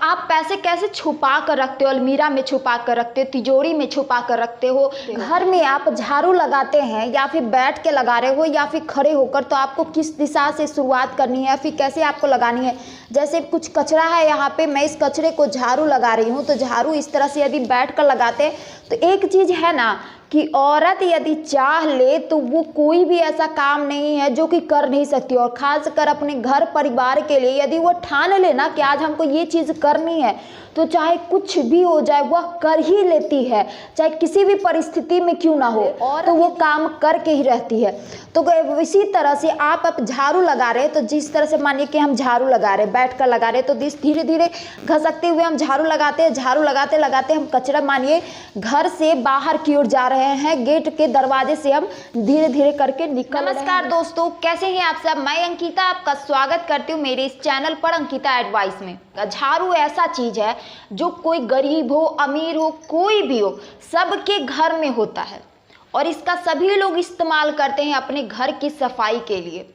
आप पैसे कैसे छुपा कर रखते हो, अलमीरा में छुपा कर रखते हो, तिजोरी में छुपा कर रखते हो। घर में आप झाड़ू लगाते हैं या फिर बैठ के लगा रहे हो या फिर खड़े होकर, तो आपको किस दिशा से शुरुआत करनी है, फिर कैसे आपको लगानी है। जैसे कुछ कचरा है यहाँ पे, मैं इस कचरे को झाड़ू लगा रही हूँ, तो झाड़ू इस तरह से यदि बैठ कर लगाते हैं तो एक चीज़ है ना कि औरत यदि चाह ले तो वो कोई भी ऐसा काम नहीं है जो कि कर नहीं सकती। और खासकर अपने घर परिवार के लिए यदि वो ठान ले ना कि आज हमको ये चीज़ करनी है, तो चाहे कुछ भी हो जाए वह कर ही लेती है, चाहे किसी भी परिस्थिति में क्यों ना हो, और तो वो काम करके ही रहती है। तो इसी तरह से आप झाड़ू लगा रहे हैं, तो जिस तरह से मानिए कि हम झाड़ू लगा रहे हैं, बैठ कर लगा रहे हैं, तो धीरे धीरे घसकते हुए हम झाड़ू लगाते हैं। झाड़ू लगाते लगाते हम कचरा मानिए घर से बाहर की ओर जा रहे हैं, गेट के दरवाजे से हम धीरे धीरे करके निकल। नमस्कार दोस्तों, कैसे हैं आप सब। मैं अंकिता आपका स्वागत करती हूँ मेरे इस चैनल पर अंकिता एडवाइस में। झाड़ू ऐसा चीज है जो कोई गरीब हो, अमीर हो, कोई भी हो, सबके घर में होता है और इसका सभी लोग इस्तेमाल करते हैं अपने घर की सफाई के लिए।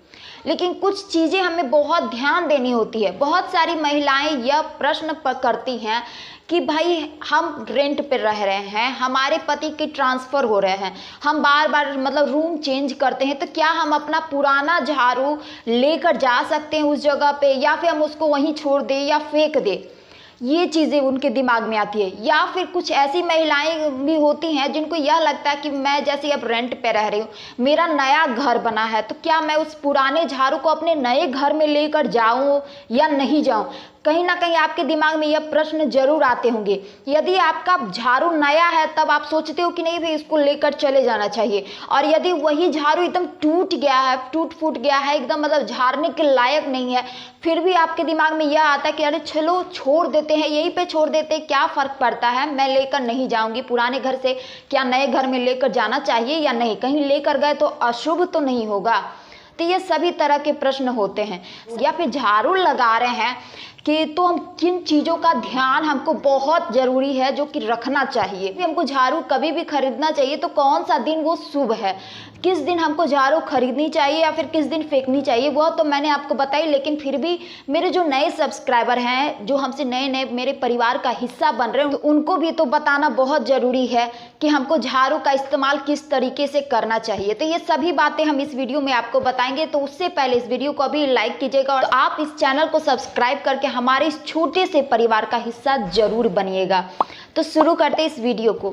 लेकिन कुछ चीज़ें हमें बहुत ध्यान देनी होती है। बहुत सारी महिलाएं यह प्रश्न करती हैं कि भाई हम रेंट पर रह रहे हैं, हमारे पति के ट्रांसफ़र हो रहे हैं, हम बार बार मतलब रूम चेंज करते हैं, तो क्या हम अपना पुराना झाड़ू लेकर जा सकते हैं उस जगह पे, या फिर हम उसको वहीं छोड़ दें या फेंक दें। ये चीज़ें उनके दिमाग में आती है। या फिर कुछ ऐसी महिलाएं भी होती हैं जिनको यह लगता है कि मैं जैसे अब रेंट पे रह रही हूँ, मेरा नया घर बना है, तो क्या मैं उस पुराने झाड़ू को अपने नए घर में लेकर जाऊँ या नहीं जाऊँ। कहीं ना कहीं आपके दिमाग में यह प्रश्न जरूर आते होंगे। यदि आपका झाड़ू नया है तब आप सोचते हो कि नहीं भाई इसको लेकर चले जाना चाहिए, और यदि वही झाड़ू एकदम टूट गया है, टूट फूट गया है, एकदम मतलब झाड़ने के लायक नहीं है, फिर भी आपके दिमाग में यह आता है कि अरे चलो छोड़ देते हैं, यहीं पे छोड़ देते हैं, क्या फ़र्क पड़ता है, मैं लेकर नहीं जाऊंगी पुराने घर से, क्या नए घर में लेकर जाना चाहिए या नहीं, कहीं लेकर गए तो अशुभ तो नहीं होगा। तो ये सभी तरह के प्रश्न होते हैं। या फिर झाड़ू लगा रहे हैं कि तो हम किन चीज़ों का ध्यान हमको बहुत ज़रूरी है जो कि रखना चाहिए। हमको झाड़ू कभी भी खरीदना चाहिए तो कौन सा दिन वो शुभ है, किस दिन हमको झाड़ू खरीदनी चाहिए या फिर किस दिन फेंकनी चाहिए, वह तो मैंने आपको बताई। लेकिन फिर भी मेरे जो नए सब्सक्राइबर हैं, जो हमसे नए नए मेरे परिवार का हिस्सा बन रहे हैं, तो उनको भी तो बताना बहुत ज़रूरी है कि हमको झाड़ू का इस्तेमाल किस तरीके से करना चाहिए। तो ये सभी बातें हम इस वीडियो में आपको बताएंगे। तो उससे पहले इस वीडियो को अभी लाइक कीजिएगा और आप इस चैनल को सब्सक्राइब करके हमारे इस छोटे से परिवार का हिस्सा जरूर बनिएगा। तो शुरू करते हैं इस वीडियो को।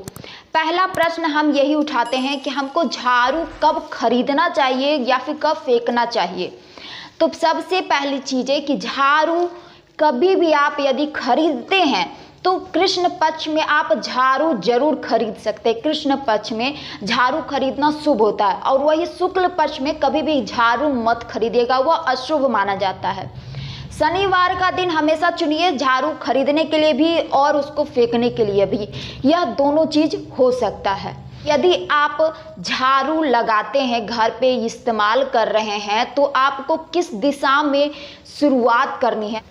पहला प्रश्न हम यही उठाते हैं कि हमको झाड़ू कब खरीदना चाहिए या फिर कब फेंकना चाहिए। तो सबसे पहली चीज़ है कि झाड़ू कभी भी आप यदि खरीदते हैं तो कृष्ण पक्ष में आप झाड़ू जरूर खरीद सकते हैं। कृष्ण पक्ष में झाड़ू खरीदना शुभ होता है, और वही शुक्ल पक्ष में कभी भी झाड़ू मत खरीदिएगा, वह अशुभ माना जाता है। शनिवार का दिन हमेशा चुनिए झाड़ू खरीदने के लिए भी और उसको फेंकने के लिए भी, यह दोनों चीज़ हो सकता है। यदि आप झाड़ू लगाते हैं, घर पे इस्तेमाल कर रहे हैं, तो आपको किस दिशा में शुरुआत करनी है।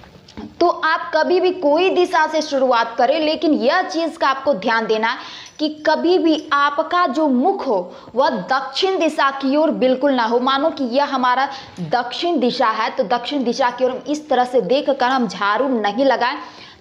तो आप कभी भी कोई दिशा से शुरुआत करें, लेकिन यह चीज़ का आपको ध्यान देना है कि कभी भी आपका जो मुख हो वह दक्षिण दिशा की ओर बिल्कुल ना हो। मानो कि यह हमारा दक्षिण दिशा है, तो दक्षिण दिशा की ओर इस तरह से देख कर हम झाड़ू नहीं लगाएं,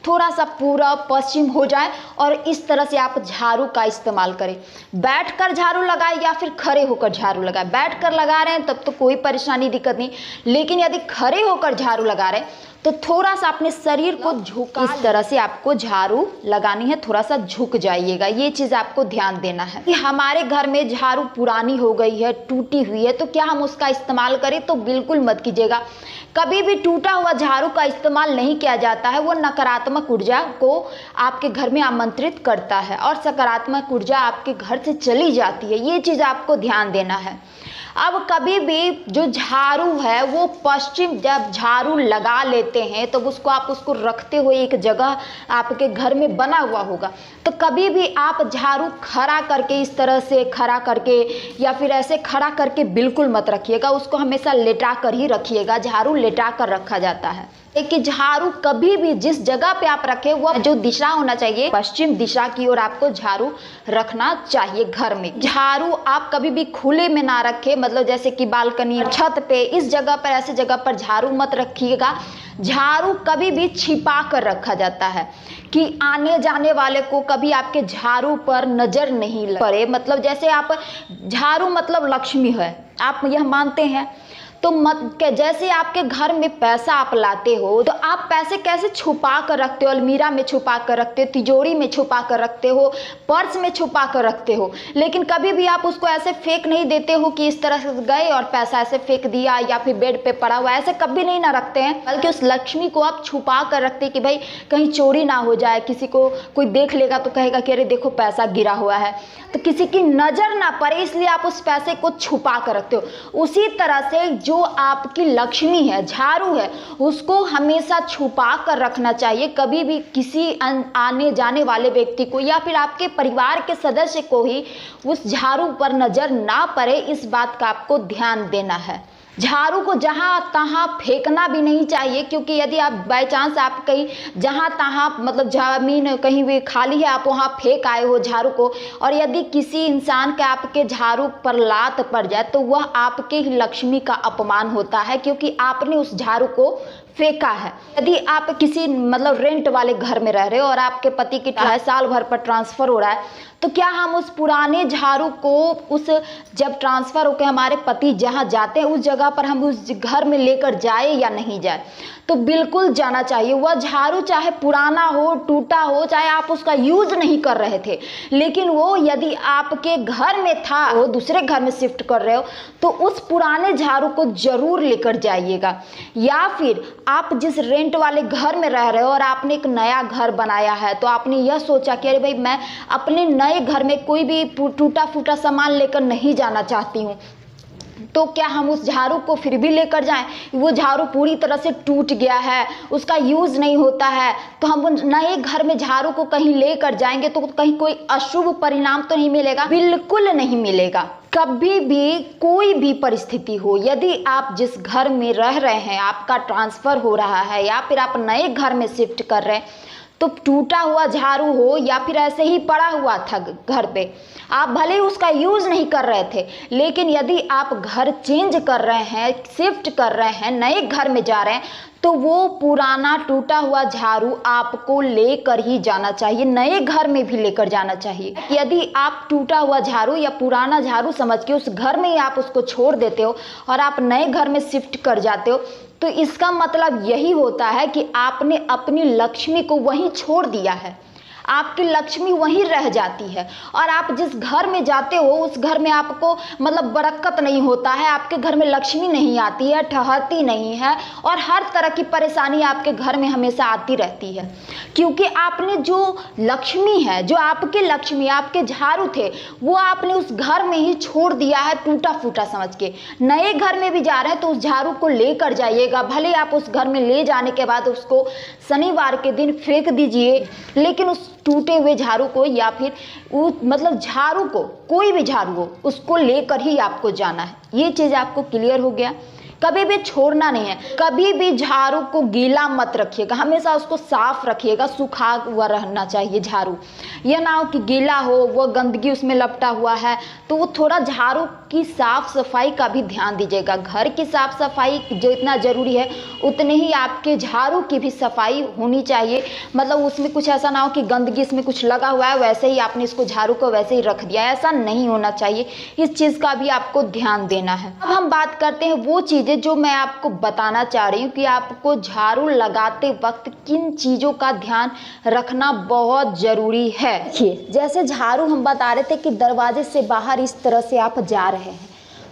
थोड़ा सा पूरब पश्चिम हो जाए और इस तरह से आप झाड़ू का इस्तेमाल करें। बैठकर झाड़ू लगाएं या फिर खड़े होकर झाड़ू लगाएं। बैठकर लगा रहे हैं तब तो कोई परेशानी दिक्कत नहीं, लेकिन यदि खड़े होकर झाड़ू लगा रहे हैं तो थोड़ा सा अपने शरीर को झुका, इस तरह से आपको झाड़ू लगानी है, थोड़ा सा झुक जाइएगा। ये चीज़ आपको ध्यान देना है कि हमारे घर में झाड़ू पुरानी हो गई है, टूटी हुई है, तो क्या हम उसका इस्तेमाल करें, तो बिल्कुल मत कीजिएगा। कभी भी टूटा हुआ झाड़ू का इस्तेमाल नहीं किया जाता है, वो नकारात्मक ऊर्जा को आपके घर में आमंत्रित करता है और सकारात्मक ऊर्जा आपके घर से चली जाती है। ये चीज़ आपको ध्यान देना है। अब कभी भी जो झाड़ू है वो पश्चिम, जब झाड़ू लगा लेते हैं तो उसको रखते हुए एक जगह आपके घर में बना हुआ होगा, तो कभी भी आप झाड़ू खड़ा करके, इस तरह से खड़ा करके या फिर ऐसे खड़ा करके बिल्कुल मत रखिएगा, उसको हमेशा लेटा कर ही रखिएगा। झाड़ू लेटा कर रखा जाता है। कि झाड़ू कभी भी जिस जगह पे आप रखें वह जो दिशा होना चाहिए, पश्चिम दिशा की ओर आपको झाड़ू रखना चाहिए घर में। झाड़ू आप कभी भी खुले में ना रखें, मतलब जैसे कि बालकनी, छत पे, इस जगह पर, ऐसे जगह पर झाड़ू मत रखिएगा झाड़ू कभी भी छिपा कर रखा जाता है कि आने जाने वाले को कभी आपके झाड़ू पर नजर नहीं पड़े। मतलब जैसे आप झाड़ू मतलब लक्ष्मी है, आप यह मानते हैं, तो जैसे आपके घर में पैसा आप लाते हो तो आप पैसे कैसे छुपा कर रखते हो, अलमीरा में छुपा कर रखते हो, तिजोरी में छुपा कर रखते हो, पर्स में छुपा कर रखते हो, लेकिन कभी भी आप उसको ऐसे फेंक नहीं देते हो कि इस तरह से गए और पैसा ऐसे फेंक दिया या फिर बेड पे पड़ा हुआ, ऐसे कभी नहीं ना रखते हैं, बल्कि उस लक्ष्मी को आप छुपा कर रखते हैं कि भाई कहीं चोरी ना हो जाए, किसी को कोई देख लेगा तो कहेगा कि अरे देखो पैसा गिरा हुआ है, तो किसी की नज़र ना पड़े, इसलिए आप उस पैसे को छुपा कर रखते हो। उसी तरह से जो आपकी लक्ष्मी है, झाड़ू है, उसको हमेशा छुपा कर रखना चाहिए। कभी भी किसी आने जाने वाले व्यक्ति को या फिर आपके परिवार के सदस्य को ही उस झाड़ू पर नज़र ना पड़े, इस बात का आपको ध्यान देना है। झाड़ू को जहाँ तहाँ फेंकना भी नहीं चाहिए, क्योंकि यदि आप बाई चांस आप कहीं जहाँ तहाँ मतलब ज़मीन कहीं भी खाली है, आप वहाँ फेंक आए हो झाड़ू को, और यदि किसी इंसान के आपके झाड़ू पर लात पड़ जाए तो वह आपके ही लक्ष्मी का अपमान होता है, क्योंकि आपने उस झाड़ू को फेंका है। यदि आप किसी मतलब रेंट वाले घर में रह रहे हो और आपके पति की साल भर पर ट्रांसफ़र हो रहा है, तो क्या हम उस पुराने झाड़ू को उस जब ट्रांसफ़र होकर हमारे पति जहाँ जाते हैं उस जगह पर हम उस घर में लेकर जाए या नहीं जाए? तो बिल्कुल जाना चाहिए। वह झाड़ू चाहे पुराना हो, टूटा हो, चाहे आप उसका यूज़ नहीं कर रहे थे, लेकिन वो यदि आपके घर में था, वो दूसरे घर में शिफ्ट कर रहे हो, तो उस पुराने झाड़ू को ज़रूर लेकर जाइएगा। या फिर आप जिस रेंट वाले घर में रह रहे हो और आपने एक नया घर बनाया है, तो आपने यह सोचा कि अरे भाई मैं अपने नए घर में कोई भी टूटा फूटा सामान लेकर नहीं जाना चाहती हूँ, तो क्या हम उस झाड़ू को फिर भी लेकर जाएं? वो झाड़ू पूरी तरह से टूट गया है, उसका यूज़ नहीं होता है, तो हम नए घर में झाड़ू को कहीं लेकर जाएंगे तो कहीं कोई अशुभ परिणाम तो नहीं मिलेगा? बिल्कुल नहीं मिलेगा। कभी भी कोई भी परिस्थिति हो, यदि आप जिस घर में रह रहे हैं, आपका ट्रांसफ़र हो रहा है या फिर आप नए घर में शिफ्ट कर रहे हैं, तो टूटा हुआ झाड़ू हो या फिर ऐसे ही पड़ा हुआ था घर पे, आप भले ही उसका यूज़ नहीं कर रहे थे, लेकिन यदि आप घर चेंज कर रहे हैं, शिफ्ट कर रहे हैं, नए घर में जा रहे हैं, तो वो पुराना टूटा हुआ झाड़ू आपको लेकर ही जाना चाहिए, नए घर में भी लेकर जाना चाहिए। यदि आप टूटा हुआ झाड़ू या पुराना झाड़ू समझ के उस घर में ही आप उसको छोड़ देते हो और आप नए घर में शिफ्ट कर जाते हो, तो इसका मतलब यही होता है कि आपने अपनी लक्ष्मी को वहीं छोड़ दिया है, आपकी लक्ष्मी वहीं रह जाती है, और आप जिस घर में जाते हो उस घर में आपको मतलब बरकत नहीं होता है, आपके घर में लक्ष्मी नहीं आती है, ठहरती नहीं है, और हर तरह की परेशानी आपके घर में हमेशा आती रहती है, क्योंकि आपने जो लक्ष्मी है, जो आपके लक्ष्मी आपके झाड़ू थे, वो आपने उस घर में ही छोड़ दिया है टूटा फूटा समझ के। नए घर में भी जा रहे हैं तो उस झाड़ू को लेकर जाइएगा, भले आप उस घर में ले जाने के बाद उसको शनिवार के दिन फेंक दीजिए, लेकिन उस टूटे हुए झाड़ू को या फिर मतलब झाड़ू को, कोई भी झाड़ू हो, उसको लेकर ही आपको जाना है। ये चीज़ आपको क्लियर हो गया? कभी भी छोड़ना नहीं है, कभी भी झाड़ू को गीला मत रखिएगा, हमेशा उसको साफ रखिएगा, सूखा हुआ रहना चाहिए झाड़ू। यह ना हो कि गीला हो, वो गंदगी उसमें लपटा हुआ है, तो वो थोड़ा झाड़ू की साफ़ सफाई का भी ध्यान दीजिएगा। घर की साफ़ सफाई जो इतना ज़रूरी है, उतने ही आपके झाड़ू की भी सफाई होनी चाहिए। मतलब उसमें कुछ ऐसा ना हो कि गंदगी इसमें कुछ लगा हुआ है, वैसे ही आपने इसको झाड़ू को वैसे ही रख दिया, ऐसा नहीं होना चाहिए। इस चीज़ का भी आपको ध्यान देना है। अब हम बात करते हैं वो चीज़ें जो मैं आपको बताना चाह रही हूँ कि आपको झाड़ू लगाते वक्त किन चीज़ों का ध्यान रखना बहुत ज़रूरी है। देखिए, जैसे झाड़ू हम बता रहे थे कि दरवाजे से बाहर इस तरह से आप जा रहे हैं,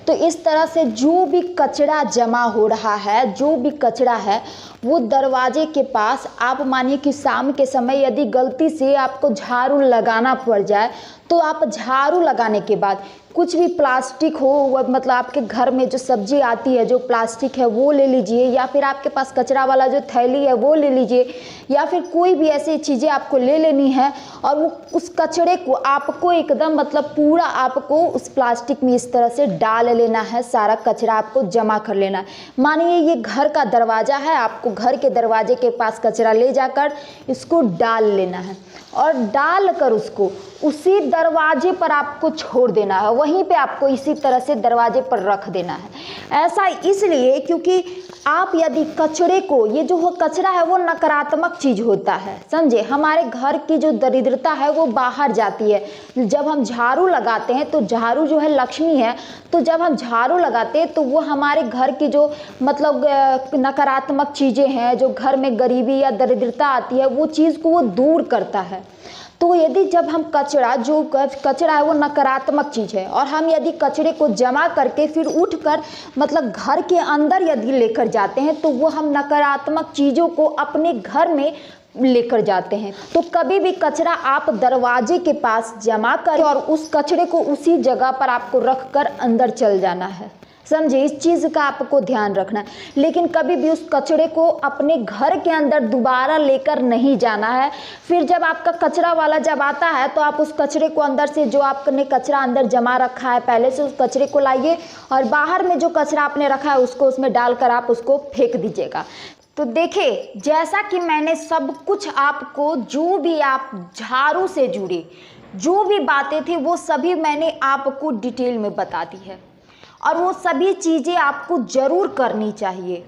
तो इस तरह से जो भी कचरा जमा हो रहा है, जो भी कचरा है, वो दरवाजे के पास, आप मानिए कि शाम के समय यदि गलती से आपको झाड़ू लगाना पड़ जाए, तो आप झाड़ू लगाने के बाद कुछ भी प्लास्टिक हो, मतलब आपके घर में जो सब्जी आती है जो प्लास्टिक है वो ले लीजिए, या फिर आपके पास कचरा वाला जो थैली है वो ले लीजिए, या फिर कोई भी ऐसी चीज़ें आपको ले लेनी है, और वो उस कचरे को आपको एकदम मतलब पूरा आपको उस प्लास्टिक में इस तरह से डाल लेना है, सारा कचरा आपको जमा कर लेना है। मानिए ये घर का दरवाज़ा है, आपको घर के दरवाजे के पास कचरा ले जाकर इसको डाल लेना है, और डाल कर उसको उसी दरवाजे पर आपको छोड़ देना है। वहीं पे आपको इसी तरह से दरवाजे पर रख देना है। ऐसा इसलिए क्योंकि आप यदि कचरे को, ये जो कचरा है वो नकारात्मक चीज़ होता है, समझे। हमारे घर की जो दरिद्रता है वो बाहर जाती है। जब हम झाड़ू लगाते हैं तो झाड़ू जो है लक्ष्मी है, तो जब हम झाड़ू लगाते हैं तो वो हमारे घर की जो मतलब नकारात्मक चीज़ें हैं, जो घर में गरीबी या दरिद्रता आती है, वो चीज़ को वो दूर करता है। तो यदि जब हम कचरा है वो नकारात्मक चीज़ है, और हम यदि कचरे को जमा करके फिर उठकर मतलब घर के अंदर यदि लेकर जाते हैं तो वो हम नकारात्मक चीज़ों को अपने घर में लेकर जाते हैं। तो कभी भी कचरा आप दरवाजे के पास जमा करें और उस कचरे को उसी जगह पर आपको रख कर अंदर चल जाना है, समझे। इस चीज़ का आपको ध्यान रखना है। लेकिन कभी भी उस कचरे को अपने घर के अंदर दोबारा लेकर नहीं जाना है। फिर जब आपका कचरा वाला जब आता है तो आप उस कचरे को अंदर से, जो आपने कचरा अंदर जमा रखा है पहले से, उस कचरे को लाइए और बाहर में जो कचरा आपने रखा है उसको उसमें डालकर आप उसको फेंक दीजिएगा। तो देखिए, जैसा कि मैंने सब कुछ आपको, जो भी आप झाड़ू से जुड़ी जो भी बातें थी वो सभी मैंने आपको डिटेल में बता दी है, और वो सभी चीज़ें आपको ज़रूर करनी चाहिए।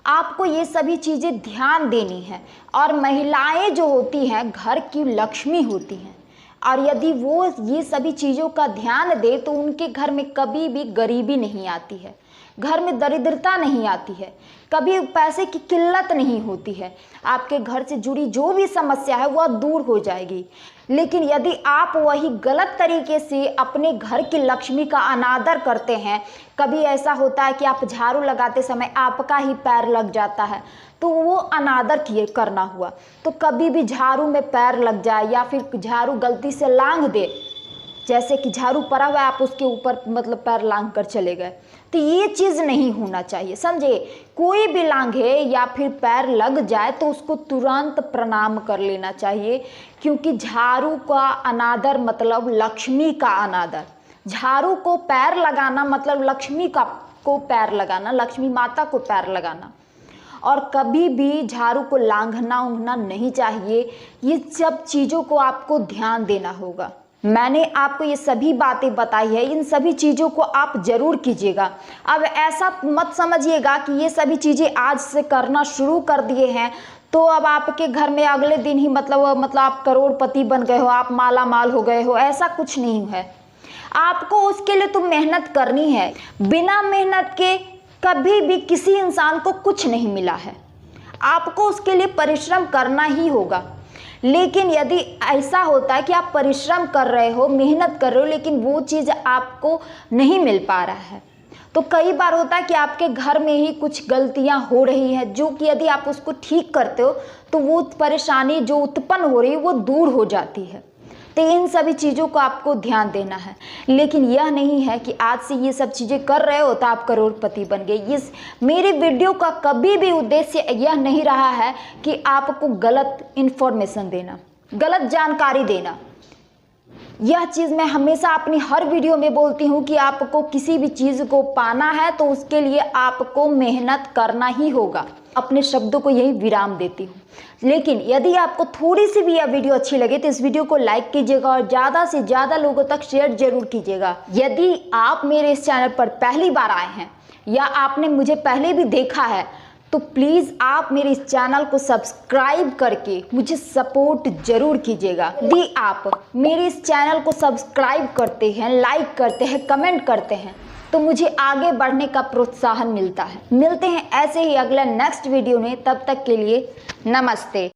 आपको ये सभी चीज़ें ध्यान देनी है। और महिलाएं जो होती हैं घर की लक्ष्मी होती हैं, और यदि वो ये सभी चीज़ों का ध्यान दे तो उनके घर में कभी भी गरीबी नहीं आती है, घर में दरिद्रता नहीं आती है, कभी पैसे की किल्लत नहीं होती है। आपके घर से जुड़ी जो भी समस्या है वह दूर हो जाएगी। लेकिन यदि आप वही गलत तरीके से अपने घर की लक्ष्मी का अनादर करते हैं, कभी ऐसा होता है कि आप झाड़ू लगाते समय आपका ही पैर लग जाता है, तो वो अनादर करना हुआ। तो कभी भी झाड़ू में पैर लग जाए या फिर झाड़ू गलती से लांघ दे, जैसे कि झाड़ू पड़ा हुआ है आप उसके ऊपर मतलब पैर लांघ कर चले गए, तो ये चीज़ नहीं होना चाहिए, समझे। कोई भी लांघे या फिर पैर लग जाए तो उसको तुरंत प्रणाम कर लेना चाहिए, क्योंकि झाड़ू का अनादर मतलब लक्ष्मी का अनादर। झाड़ू को पैर लगाना मतलब लक्ष्मी को पैर लगाना, लक्ष्मी माता को पैर लगाना। और कभी भी झाड़ू को लांघना उंघना नहीं चाहिए। ये सब चीज़ों को आपको ध्यान देना होगा। मैंने आपको ये सभी बातें बताई है, इन सभी चीज़ों को आप ज़रूर कीजिएगा। अब ऐसा मत समझिएगा कि ये सभी चीज़ें आज से करना शुरू कर दिए हैं तो अब आपके घर में अगले दिन ही मतलब आप करोड़पति बन गए हो, आप माला माल हो गए हो। ऐसा कुछ नहीं है। आपको उसके लिए तो मेहनत करनी है। बिना मेहनत के कभी भी किसी इंसान को कुछ नहीं मिला है। आपको उसके लिए परिश्रम करना ही होगा। लेकिन यदि ऐसा होता है कि आप परिश्रम कर रहे हो, मेहनत कर रहे हो, लेकिन वो चीज़ आपको नहीं मिल पा रहा है, तो कई बार होता है कि आपके घर में ही कुछ गलतियां हो रही हैं, जो कि यदि आप उसको ठीक करते हो तो वो परेशानी जो उत्पन्न हो रही है वो दूर हो जाती है। तो इन सभी चीज़ों को आपको ध्यान देना है। लेकिन यह नहीं है कि आज से ये सब चीज़ें कर रहे हो तो आप करोड़पति बन गए। इस मेरे वीडियो का कभी भी उद्देश्य यह नहीं रहा है कि आपको गलत इन्फॉर्मेशन देना, गलत जानकारी देना। यह चीज़ मैं हमेशा अपनी हर वीडियो में बोलती हूँ कि आपको किसी भी चीज़ को पाना है तो उसके लिए आपको मेहनत करना ही होगा। अपने शब्दों को यही विराम देती हूँ। लेकिन यदि आपको थोड़ी सी भी यह वीडियो अच्छी लगे तो इस वीडियो को लाइक कीजिएगा और ज़्यादा से ज़्यादा लोगों तक शेयर जरूर कीजिएगा। यदि आप मेरे इस चैनल पर पहली बार आए हैं या आपने मुझे पहले भी देखा है तो प्लीज़ आप मेरे इस चैनल को सब्सक्राइब करके मुझे सपोर्ट जरूर कीजिएगा। यदि आप मेरे इस चैनल को सब्सक्राइब करते हैं, लाइक करते हैं, कमेंट करते हैं तो मुझे आगे बढ़ने का प्रोत्साहन मिलता है। मिलते हैं ऐसे ही अगला नेक्स्ट वीडियो में, तब तक के लिए नमस्ते।